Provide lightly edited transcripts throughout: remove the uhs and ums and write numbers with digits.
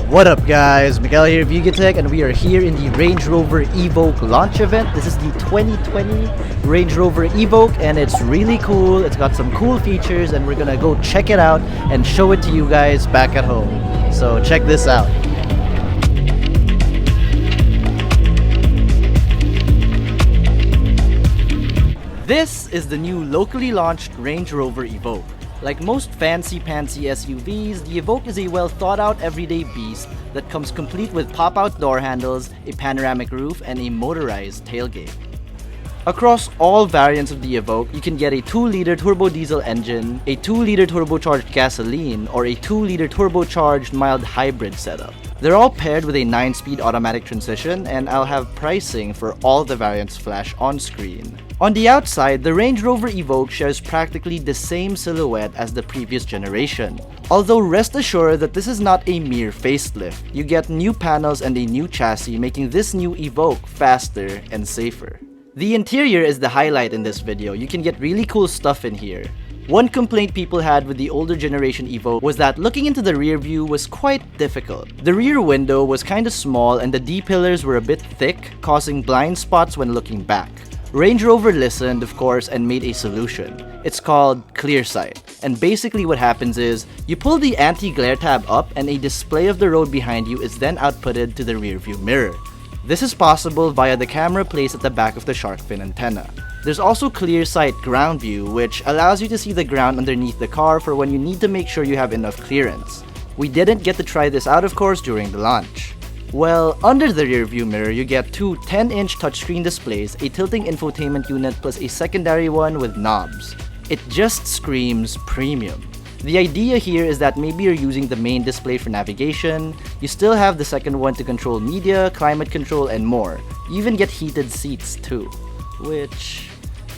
What up guys, Miguel here of YugaTech, and we are here in the Range Rover Evoque launch event. This is the 2020 Range Rover Evoque and it's really cool. It's got some cool features and we're gonna go check it out and show it to you guys back at home. So check this out. This is the new locally launched Range Rover Evoque. Like most fancy-pantsy SUVs, the Evoque is a well-thought-out everyday beast that comes complete with pop-out door handles, a panoramic roof, and a motorized tailgate. Across all variants of the Evoque, you can get a 2-liter turbo diesel engine, a 2-liter turbocharged gasoline, or a 2-liter turbocharged mild hybrid setup. They're all paired with a 9-speed automatic transmission, and I'll have pricing for all the variants flash on screen. On the outside, the Range Rover Evoque shares practically the same silhouette as the previous generation. Although rest assured that this is not a mere facelift. You get new panels and a new chassis, making this new Evoque faster and safer. The interior is the highlight in this video. You can get really cool stuff in here. One complaint people had with the older generation Evoque was that looking into the rear view was quite difficult. The rear window was kinda small and the D-pillars were a bit thick, causing blind spots when looking back. Range Rover listened, of course, and made a solution. It's called Clear Sight. And basically what happens is, you pull the anti-glare tab up and a display of the road behind you is then outputted to the rear view mirror. This is possible via the camera placed at the back of the shark fin antenna. There's also Clear Sight Ground View, which allows you to see the ground underneath the car for when you need to make sure you have enough clearance. We didn't get to try this out, of course, during the launch. Well, under the rear view mirror, you get two 10-inch touchscreen displays, a tilting infotainment unit, plus a secondary one with knobs. It just screams premium. The idea here is that maybe you're using the main display for navigation, you still have the second one to control media, climate control, and more. You even get heated seats too. Which,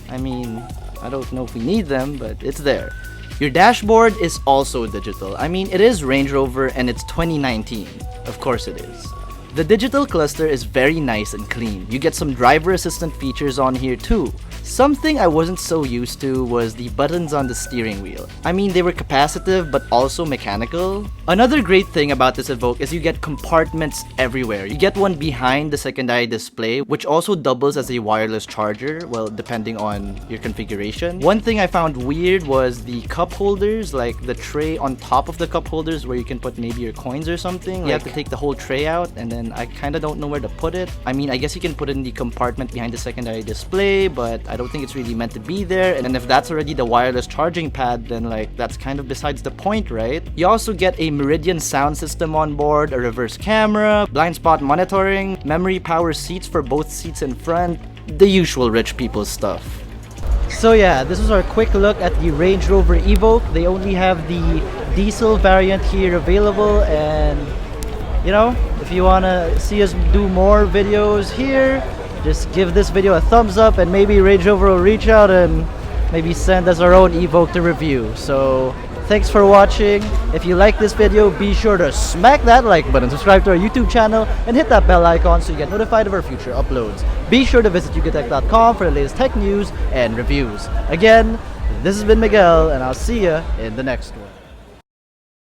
I mean, I don't know if we need them, but it's there. Your dashboard is also digital. I mean, it is Range Rover and it's 2019. Of course it is. The digital cluster is very nice and clean. You get some driver assistant features on here too. Something I wasn't so used to was the buttons on the steering wheel. I mean, they were capacitive but also mechanical. Another great thing about this Evoque is you get compartments everywhere. You get one behind the secondary display, which also doubles as a wireless charger, well, depending on your configuration. One thing I found weird was the cup holders, like the tray on top of the cup holders where you can put maybe your coins or something. You have to take the whole tray out, and then I kinda don't know where to put it. I mean, I guess you can put it in the compartment behind the secondary display, but I don't think it's really meant to be there. And if that's already the wireless charging pad, then like that's kind of besides the point, right? You also get a Meridian sound system on board, a reverse camera, blind spot monitoring, memory power seats for both seats in front, the usual rich people stuff. So yeah, this was our quick look at the Range Rover Evoque. They only have the diesel variant here available, and you know, if you wanna see us do more videos here, just give this video a thumbs up and maybe Range Rover will reach out and maybe send us our own Evoque to review. So thanks for watching. If you like this video, be sure to smack that like button, subscribe to our YouTube channel, and hit that bell icon so you get notified of our future uploads. Be sure to visit YugaTech.com for the latest tech news and reviews. Again, this has been Miguel, and I'll see you in the next one.